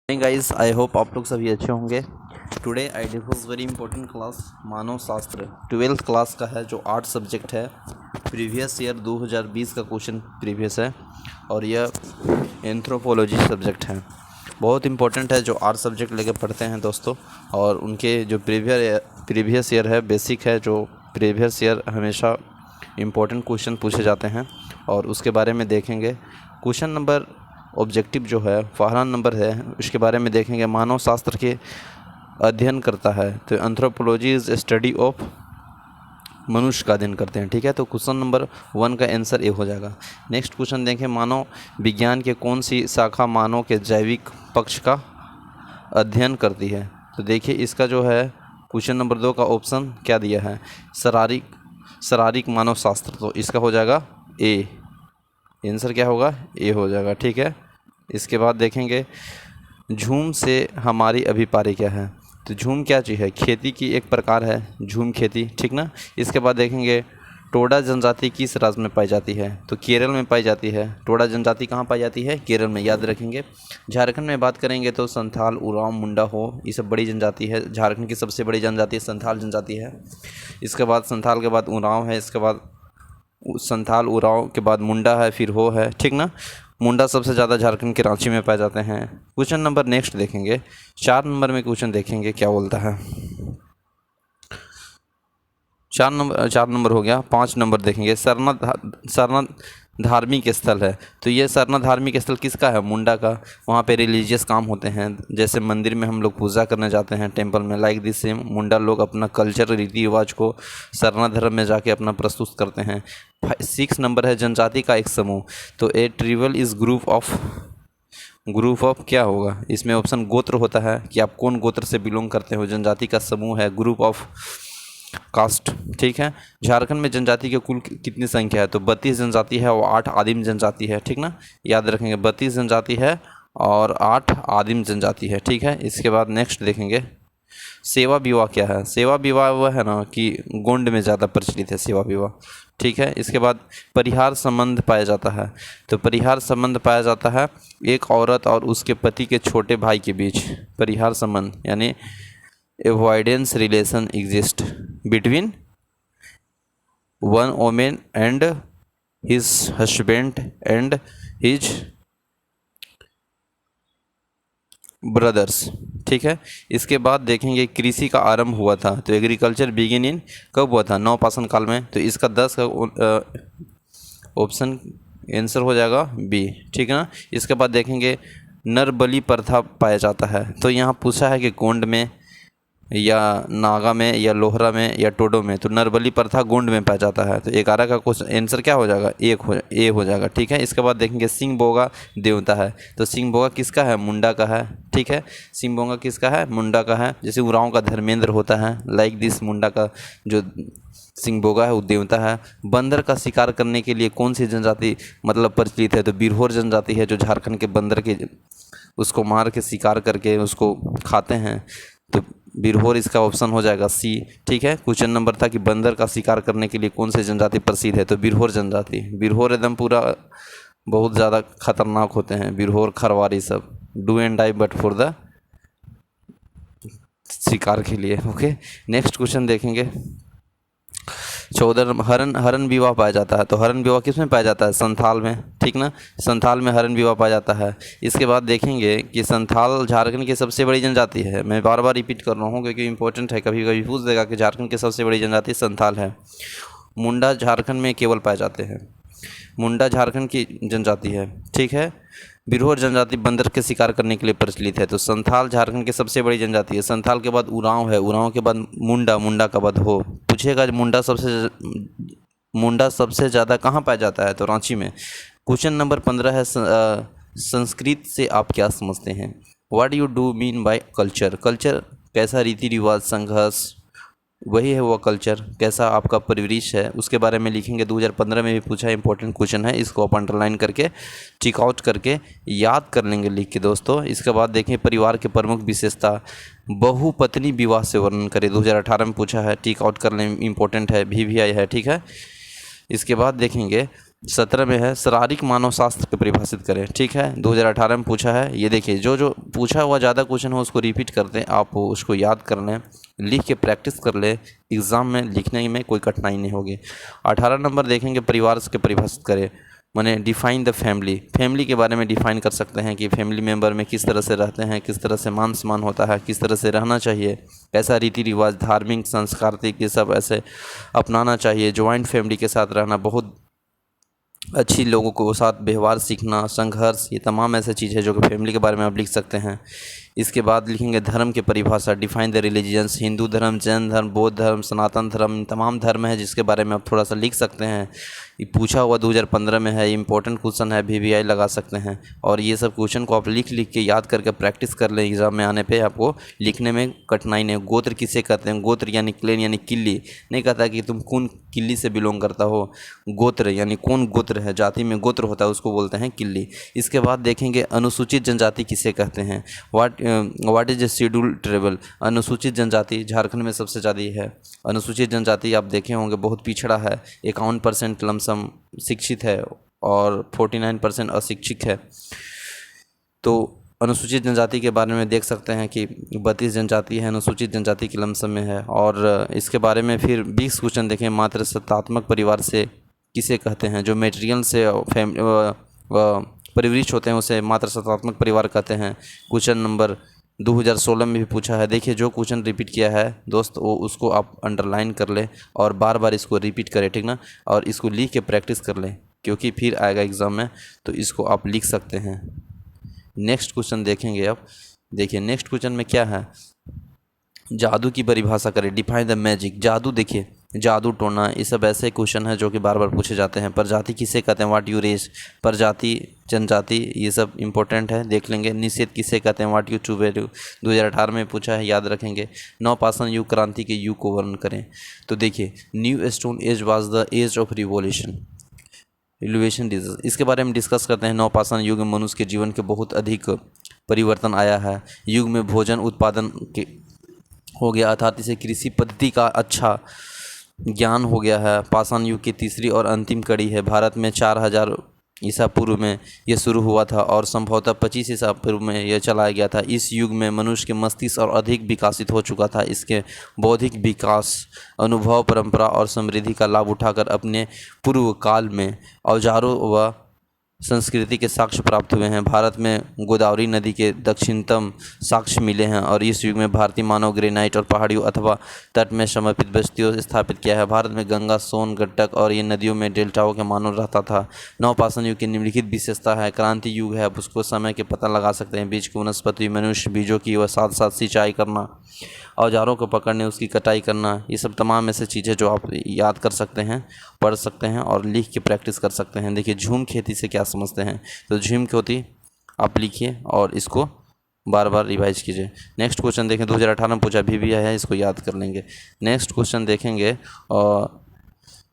Hey guys, I hope आप लोग सभी अच्छे होंगे। Today I discuss very important class मानव शास्त्र 12th क्लास का है जो 8 सब्जेक्ट है। प्रीवियस ईयर 2020 का क्वेश्चन प्रीवियस है और यह एंथ्रोपोलॉजी सब्जेक्ट है। बहुत इंपॉर्टेंट है जो 8 सब्जेक्ट लेके पढ़ते हैं दोस्तों। और उनके जो प्रीवियस ईयर है बेसिक है, जो प्रीवियस ईयर हमेशा इम्पोर्टेंट क्वेश्चन पूछे जाते हैं और उसके बारे में देखेंगे। क्वेश्चन नंबर ऑब्जेक्टिव जो है पहला नंबर है, उसके बारे में देखेंगे। मानव शास्त्र के अध्ययन करता है तो एंथ्रोपोलॉजी इज़ स्टडी ऑफ, मनुष्य का अध्ययन करते हैं। ठीक है, तो क्वेश्चन नंबर 1 का आंसर ए हो जाएगा। नेक्स्ट क्वेश्चन देखें, मानव विज्ञान के कौन सी शाखा मानव के जैविक पक्ष का अध्ययन करती है। तो देखिए इसका जो है क्वेश्चन नंबर 2 का ऑप्शन क्या दिया है, शारीरिक मानव शास्त्र, तो इसका हो जाएगा ए। आंसर क्या होगा, ए हो जाएगा। ठीक है, इसके बाद देखेंगे झूम से हमारी अभिप्राय क्या है। तो झूम क्या चीज़ है, खेती की एक प्रकार है झूम खेती, ठीक ना। इसके बाद देखेंगे टोडा जनजाति किस राज्य में पाई जाती है। तो केरल में पाई जाती है। टोडा जनजाति कहाँ पाई जाती है, केरल में, याद रखेंगे। झारखंड में बात करेंगे तो संथाल, उरांव, मुंडा हो, ये सब बड़ी जनजाति है। झारखंड की सबसे बड़ी जनजाति संथाल जनजाति है। इसके बाद संथाल के बाद उरांव है, इसके बाद संथाल, उरांव के बाद मुंडा है, फिर हो है, ठीक ना। मुंडा सबसे ज़्यादा झारखंड के रांची में पाए जाते हैं। क्वेश्चन नंबर नेक्स्ट देखेंगे, 4 नंबर में क्वेश्चन देखेंगे क्या बोलता है। 4 नंबर हो गया। 5 नंबर देखेंगे, सरनाथ धार्मिक स्थल है। तो ये सरनाथ धार्मिक स्थल किसका है, मुंडा का। वहाँ पे रिलीजियस काम होते हैं, जैसे मंदिर में हम लोग पूजा करने जाते हैं टेंपल में, लाइक दिस सेम मुंडा लोग अपना कल्चर, रीति रिवाज को सरनाथ धर्म में जाके अपना प्रस्तुत करते हैं। 6 नंबर है जनजाति का एक समूह। तो ए ट्रिबल इज ग्रुप ऑफ क्या होगा, इसमें ऑप्शन गोत्र होता है कि आप कौन गोत्र से बिलोंग करते हो। जनजाति का समूह है, ग्रुप ऑफ कास्ट, ठीक है। झारखंड में जनजाति की कुल कितनी संख्या है, तो 32 जनजाति है और 8 आदिम जनजाति है, ठीक ना। याद रखेंगे 32 जनजाति है और 8 आदिम जनजाति है, ठीक है। इसके बाद नेक्स्ट देखेंगे सेवा विवाह क्या है। सेवा विवाह वह है ना कि गोंड में ज़्यादा प्रचलित है सेवा विवाह, ठीक है। इसके बाद परिहार संबंध पाया जाता है। तो परिहार संबंध पाया जाता है एक औरत और उसके पति के छोटे भाई के बीच। परिहार संबंध यानी avoidance relation exist between one woman and his husband and his brothers, ठीक है। इसके बाद देखेंगे कृषि का आरंभ हुआ था। तो एग्रीकल्चर बिगिन इन कब हुआ था, नवपाषाण काल में। तो इसका 10 का ऑप्शन आंसर हो जाएगा बी, ठीक है ना। इसके बाद देखेंगे नर बलि प्रथा पाया जाता है। तो यहाँ पूछा है कि गोंड में या नागा में या लोहरा में या टोडो में। तो नरबली प्रथा गोंड में पाया जाता है। तो 11 का क्वेश्चन आंसर क्या हो जाएगा, ए हो जाएगा, ठीक है। इसके बाद देखेंगे सिंह बोगा देवता है। तो सिंह बोगा किसका है, मुंडा का है, ठीक है। सिंह बोगा किसका है, मुंडा का है। जैसे उरांव का धर्मेंद्र होता है, लाइक दिस मुंडा का जो सिंह बोगा है वो देवता है। बंदर का शिकार करने के लिए कौन सी जनजाति मतलब प्रचलित है, तो बिरहोर जनजाति है, जो झारखंड के बंदर के उसको मार के शिकार करके उसको खाते हैं। तो बिरहोर इसका ऑप्शन हो जाएगा सी, ठीक है। क्वेश्चन नंबर था कि बंदर का शिकार करने के लिए कौन सी जनजाति प्रसिद्ध है, तो बिरहोर जनजाति। बिरहोर एकदम पूरा बहुत ज़्यादा खतरनाक होते हैं, बिरहोर खरवारी सब, do and die but for the शिकार के लिए, ओके। नेक्स्ट क्वेश्चन देखेंगे 14 हरन विवाह पाया जाता है। तो हरन विवाह किस में पाया जाता है, संथाल में, ठीक ना। संथाल में हरन विवाह पाया जाता है। इसके बाद देखेंगे कि संथाल झारखंड की सबसे बड़ी जनजाति है। मैं बार बार रिपीट कर रहा हूँ क्योंकि इंपॉर्टेंट है, कभी कभी पूछ देगा कि झारखंड की सबसे बड़ी जनजाति संथाल है। मुंडा झारखंड में केवल पाए जाते हैं। मुंडा झारखंड की जनजाति है, ठीक है। बिरहोर जनजाति बंदर के शिकार करने के लिए प्रचलित है। तो संथाल झारखंड की सबसे बड़ी जनजाति है। संथाल के बाद उरांव है, उरांव के बाद मुंडा का बाद हो। पूछेगा मुंडा सबसे ज़्यादा कहाँ पाया जाता है, तो रांची में। क्वेश्चन नंबर 15 है संस्कृत से आप क्या समझते हैं। What you do mean by culture. Culture कैसा रीति रिवाज, संघर्ष, वही है वो कल्चर। कैसा आपका परिवेश है उसके बारे में लिखेंगे। 2015 में भी पूछा, इंपॉर्टेंट क्वेश्चन है, इसको आप अंडरलाइन करके टिक आउट करके याद कर लेंगे लिख के दोस्तों। इसके बाद देखें परिवार के प्रमुख विशेषता, बहुपत्नी विवाह से वर्णन करें। 2018 में पूछा है, टिक आउट कर लें, इंपॉर्टेंट है, भी आई है, ठीक है। इसके बाद देखेंगे 17 में है शारीरिक मानव शास्त्र को परिभाषित करें। ठीक है, 2018 में पूछा है। ये देखिए जो जो पूछा हुआ ज़्यादा क्वेश्चन हो उसको रिपीट करते हैं, आप उसको याद कर लें, लिख के प्रैक्टिस कर ले, एग्ज़ाम में लिखने में कोई कठिनाई नहीं होगी। 18 नंबर देखेंगे परिवार के परिभाषित करें, माने डिफाइन द फैमिली। फैमिली के बारे में डिफाइन कर सकते हैं कि फैमिली मेम्बर में किस तरह से रहते हैं, किस तरह से मान सम्मान होता है, किस तरह से रहना चाहिए, कैसा रीति रिवाज, धार्मिक सांस्कृतिक ये सब ऐसे अपनाना चाहिए। ज्वाइंट फैमिली के साथ रहना, बहुत अच्छी लोगों को साथ व्यवहार सीखना, संघर्ष, ये तमाम ऐसे चीज़ है जो कि फैमिली के बारे में आप लिख सकते हैं। इसके बाद लिखेंगे धर्म की परिभाषा, डिफाइन द रिलीजियंस। हिंदू धर्म, जैन धर्म, बौद्ध धर्म, सनातन धर्म, तमाम धर्म है जिसके बारे में आप थोड़ा सा लिख सकते हैं। ये पूछा हुआ 2015 में है, इंपॉर्टेंट क्वेश्चन है, VVI लगा सकते हैं। और ये सब क्वेश्चन को आप लिख लिख के याद करके प्रैक्टिस कर लें, एग्ज़ाम में आने पे आपको लिखने में कठिनाई नहीं। गोत्र किसे कहते हैं? गोत्र यानी क्लेन यानी किल्ली, नहीं कहता कि तुम कौन किल्ली से बिलोंग करता हो। गोत्र यानी कौन गोत्र है, जाति में गोत्र होता है उसको बोलते हैं किल्ली। इसके बाद देखेंगे अनुसूचित जनजाति किसे कहते हैं। What is a schedule tribal. अनुसूचित जनजाति झारखंड में सबसे ज़्यादा है। अनुसूचित जनजाति आप देखे होंगे बहुत पिछड़ा है, 51% लमसम शिक्षित है और 49% अशिक्षित है। तो अनुसूचित जनजाति के बारे में देख सकते हैं कि 32 जनजाति है अनुसूचित जनजाति के लमसम में है। और इसके बारे में फिर 20 क्वेश्चन देखें, मातृसत्तात्मक परिवार से किसे कहते हैं। जो मेटेरियल से परिवृष्ट होते हैं उसे मातृसत्तात्मक परिवार कहते हैं। क्वेश्चन नंबर 2016 में भी पूछा है। देखिए जो क्वेश्चन रिपीट किया है दोस्त वो उसको आप अंडरलाइन कर ले और बार बार इसको रिपीट करें, ठीक ना, और इसको लिख के प्रैक्टिस कर लें क्योंकि फिर आएगा एग्ज़ाम में तो इसको आप लिख सकते हैं। नेक्स्ट क्वेश्चन देखेंगे आप। देखिए नेक्स्ट क्वेश्चन में क्या है, जादू की परिभाषा करें, डिफाइन द मैजिक। जादू, देखिए जादू टोना ये सब ऐसे क्वेश्चन है जो कि बार बार पूछे जाते हैं। प्रजाति किसे कहते हैं, व्हाट यू रेस। प्रजाति, जनजाति, ये सब इंपॉर्टेंट है, देख लेंगे। निषेध किसे कहते हैं, व्हाट यू ट्रू वैल्यू, 2018 में पूछा है, याद रखेंगे। नवपाषाण युग, क्रांति के युग को वर्णन करें। तो देखिए new stone age was the age of revolution, illusion disease, इसके बारे में डिस्कस करते हैं। नवपाषाण युग में मनुष्य के जीवन के बहुत अधिक परिवर्तन आया है। युग में भोजन उत्पादन के हो गया, अर्थात इसे कृषि पद्धति का अच्छा ज्ञान हो गया है। पाषाण युग की तीसरी और अंतिम कड़ी है। भारत में 4000 ईसा पूर्व में यह शुरू हुआ था और संभवतः 25 ईसा पूर्व में यह चलाया गया था। इस युग में मनुष्य के मस्तिष्क और अधिक विकसित हो चुका था। इसके बौद्धिक विकास, अनुभव, परंपरा और समृद्धि का लाभ उठाकर अपने पूर्व काल में औजारों व संस्कृति के साक्ष्य प्राप्त हुए हैं। भारत में गोदावरी नदी के दक्षिणतम साक्ष्य मिले हैं और इस युग में भारतीय मानव ग्रेनाइट और पहाड़ियों अथवा तट में समर्पित बस्तियों स्थापित किया है। भारत में गंगा, सोन, गंडक और ये नदियों में डेल्टाओं के मानव रहता था। नवपाषाण युग की निम्नलिखित विशेषता है। क्रांति युग है, आप उसको समय के पता लगा सकते हैं। बीज की वनस्पति, मनुष्य बीजों की व साथ साथ सिंचाई करना, औजारों को पकड़ने उसकी कटाई करना, ये सब तमाम ऐसे चीज़ें जो आप याद कर सकते हैं, पढ़ सकते हैं और लिख के प्रैक्टिस कर सकते हैं। देखिए झूम खेती से क्या समझते हैं, तो झूम खेती आप लिखिए और इसको बार बार रिवाइज कीजिए। नेक्स्ट क्वेश्चन देखें, 2018 में पूछा, भी है, इसको याद कर लेंगे। नेक्स्ट क्वेश्चन देखेंगे,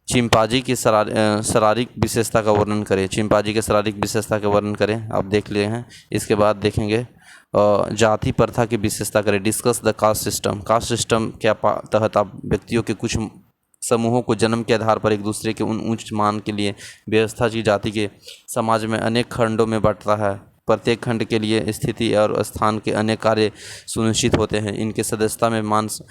चिंपांजी की शारीरिक विशेषता का वर्णन करें। चिंपांजी के शारीरिक विशेषता का वर्णन करें, आप देख लिए हैं। इसके बाद देखेंगे जाति प्रथा की विशेषता करें, discuss the caste system. Caste system के तहत आप व्यक्तियों के कुछ समूहों को जन्म के आधार पर एक दूसरे के उन उच्च मान के लिए व्यवस्था की जाति के समाज में अनेक खंडों में बांटता है। प्रत्येक खंड के लिए स्थिति और स्थान के अनेक कार्य सुनिश्चित होते हैं। इनके सदस्यता में मांस,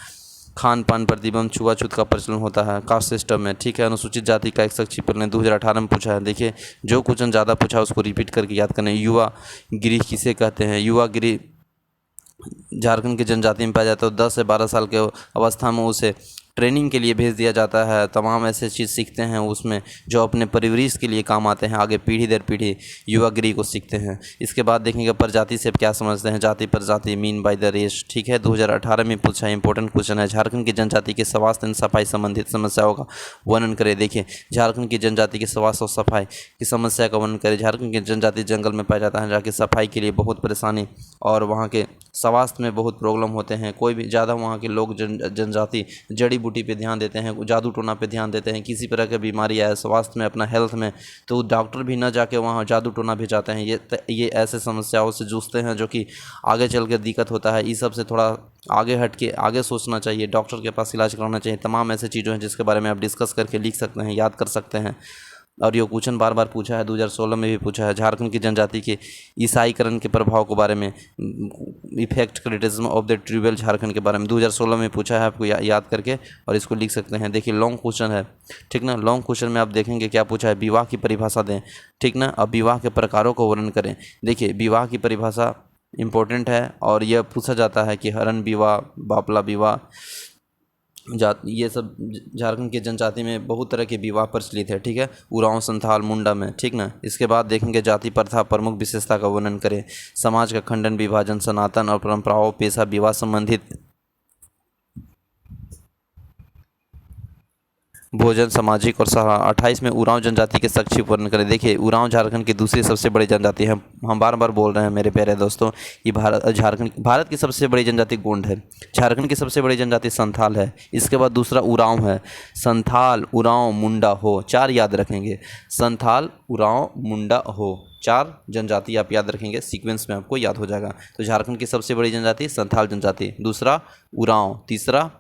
खान पान, प्रतिबंध, छुआछूत का प्रचलन होता है कास्ट सिस्टम में, ठीक है। अनुसूचित जाति का एक संक्षिप्त ने 2018 में पूछा है। देखिए जो क्वेश्चन ज़्यादा पूछा है उसको रिपीट करके याद करना है। युवा गिरिह किसे कहते हैं। युवा गिरिह झारखंड की जनजाति में पाया जाता है। 10 से 12 साल के अवस्था में उसे ट्रेनिंग के लिए भेज दिया जाता है। तमाम ऐसे चीज़ सीखते हैं उसमें जो अपने परिवरिश के लिए काम आते हैं, आगे पीढ़ी दर पीढ़ी युवागिरी को सीखते हैं। इसके बाद देखेंगे प्रजाति से क्या समझते हैं। जाति, प्रजाति, मीन बाय द रेस, ठीक है। 2018 में पूछा इंपॉर्टेंट क्वेश्चन है। झारखंड की जनजाति के स्वास्थ्य एवं सफाई संबंधित समस्याओं का वर्णन करें। देखिए झारखंड की जनजाति के स्वास्थ्य और सफाई की समस्या का वर्णन करें। झारखंड की जनजाति जंगल में पाया जाता है, जहाँ की सफाई के लिए बहुत परेशानी और वहाँ के स्वास्थ्य में बहुत प्रॉब्लम होते हैं। कोई भी ज़्यादा वहाँ के लोग जनजाति जड़ी बूटी पे ध्यान देते हैं, जादू टोना पे ध्यान देते हैं। किसी तरह की बीमारी आए स्वास्थ्य में, अपना हेल्थ में, तो डॉक्टर भी न जाके वहाँ जादू टोना भी जाते हैं। ये ऐसे समस्याओं से जूझते हैं जो कि आगे चल कर दिक्कत होता है। इस सब से थोड़ा आगे हट के आगे सोचना चाहिए, डॉक्टर के पास इलाज कराना चाहिए। तमाम ऐसे चीज़ें हैं जिसके बारे में आप डिस्कस करके लिख सकते हैं, याद कर सकते हैं। और ये क्वेश्चन बार बार पूछा है, 2016 में भी पूछा है। झारखंड की जनजाति के ईसाईकरण के प्रभाव के बारे में, effect criticism of the tribal Jharkhand के बारे में 2016 में पूछा है, आपको याद करके और इसको लिख सकते हैं। देखिए लॉन्ग क्वेश्चन है, ठीक ना। लॉन्ग क्वेश्चन में आप देखेंगे क्या पूछा है, विवाह की परिभाषा दें, ठीक ना। अब विवाह के प्रकारों को वर्णन करें। देखिए विवाह की परिभाषा इम्पोर्टेंट है और यह पूछा जाता है कि हरण विवाह, बापला विवाह, ये सब झारखंड के जनजाति में बहुत तरह के विवाह प्रचलित है, ठीक है। उरांव, संथाल, मुंडा में, ठीक ना। इसके बाद देखेंगे जाति प्रथा प्रमुख विशेषता का वर्णन करें। समाज का खंडन, विभाजन, सनातन और परंपराओं, पेशा, विवाह संबंधित भोजन, सामाजिक और 28 में उरांव जनजाति के संक्षिप्त वर्णन करें। देखिए उरांव झारखंड की दूसरी सबसे बड़ी जनजाति है। हम बार बार बोल रहे हैं मेरे प्यारे दोस्तों, ये भारत की सबसे बड़ी जनजाति गोंड है। झारखंड की सबसे बड़ी जनजाति संथाल है। इसके बाद दूसरा उरांव है। संथाल, उरांव, मुंडा, हो, 4 याद रखेंगे। संथाल, उरांव, मुंडा, हो, 4 जनजाति आप याद रखेंगे, सीक्वेंस में आपको याद हो जाएगा। तो झारखंड की सबसे बड़ी जनजाति संथाल जनजाति, दूसरा उरांव, तीसरा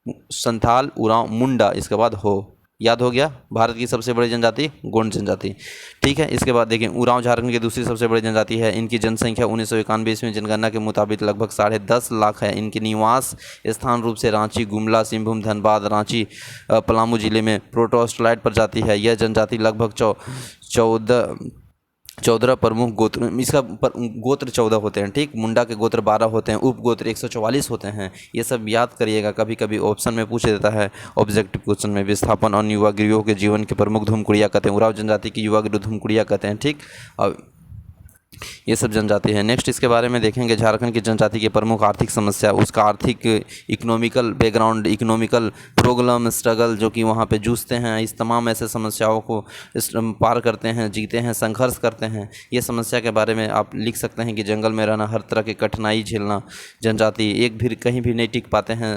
संथाल, उरांव, मुंडा, इसके बाद हो, याद हो गया। भारत की सबसे बड़ी जनजाति गोंड जनजाति, ठीक है। इसके बाद देखिए उरांव झारखंड की दूसरी सबसे बड़ी जनजाति है। इनकी जनसंख्या 1991 में जनगणना के मुताबिक लगभग 10.5 लाख है। इनके निवास स्थान रूप से रांची, गुमला, सिंहभूम, धनबाद, रांची, पलामू जिले में प्रोटोस्टलाइट प्रजाति है। यह जनजाति लगभग 14 प्रमुख गोत्र, इसका गोत्र 14 होते हैं, ठीक। मुंडा के गोत्र 12 होते हैं, उप गोत्र 144 होते हैं। ये सब याद करिएगा, कभी कभी ऑप्शन में पूछ देता है ऑब्जेक्टिव क्वेश्चन में। विस्थापन और युवा गिरोह के जीवन के प्रमुख धूमकुड़िया कहते हैं। उरांव जनजाति की युवा गिरोह धूमकुड़िया कहते हैं, ठीक। और ये सब जनजाति है। नेक्स्ट इसके बारे में देखेंगे झारखंड की जनजाति की प्रमुख आर्थिक समस्या, उसका आर्थिक economical background, economical problem, struggle जो कि वहाँ पे जूझते हैं, इस तमाम ऐसे समस्याओं को पार करते हैं, जीते हैं, संघर्ष करते हैं। ये समस्या के बारे में आप लिख सकते हैं कि जंगल में रहना, हर तरह की कठिनाई झेलना, जनजाति एक भी कहीं भी नहीं टिक पाते हैं,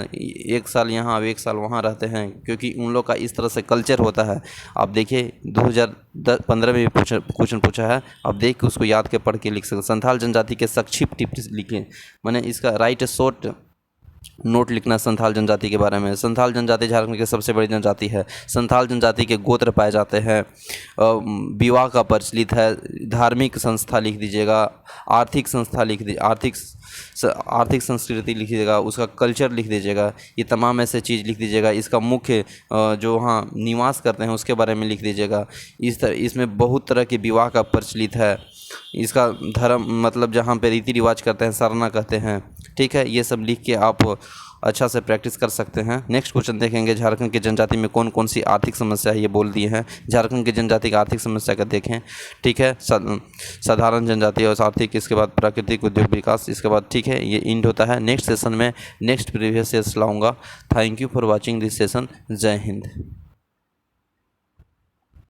1 साल यहाँ 1 साल वहाँ रहते हैं, क्योंकि उन लोग का इस तरह से कल्चर होता है। आप देखिए 2015 में भी क्वेश्चन पूछा है, आप देख के उसको याद के पढ़ के लिख सकते। संथाल जनजाति के संक्षिप्त टिप्स लिखें, मैंने इसका राइट शॉर्ट नोट लिखना संथाल जनजाति के बारे में। संथाल जनजाति झारखंड की सबसे बड़ी जनजाति है। संथाल जनजाति के गोत्र पाए जाते हैं, विवाह का प्रचलित है, धार्मिक संस्था लिख दीजिएगा, आर्थिक संस्था लिख दी, आर्थिक संस्कृति लिख दीजिएगा, उसका कल्चर लिख दीजिएगा, ये तमाम ऐसे चीज़ लिख दीजिएगा। इसका मुख्य जो वहाँ निवास करते हैं उसके बारे में लिख दीजिएगा। इसमें बहुत तरह के विवाह का प्रचलित है। इसका धर्म मतलब जहाँ पे रीति रिवाज करते हैं सरना कहते हैं, ठीक है। ये सब लिख के आप अच्छा से प्रैक्टिस कर सकते हैं। नेक्स्ट क्वेश्चन देखेंगे, झारखंड की जनजाति में कौन कौन सी आर्थिक समस्या है ये बोल दिए हैं। झारखंड की जनजाति की आर्थिक समस्या का देखें, ठीक है। साधारण जनजाति और आर्थिक, इसके बाद प्राकृतिक उद्योग विकास, इसके बाद, ठीक है। ये इंड होता है। नेक्स्ट सेशन में नेक्स्ट प्रीवियस ईयर्स लाऊंगा। Thank you for watching this session. जय हिंद।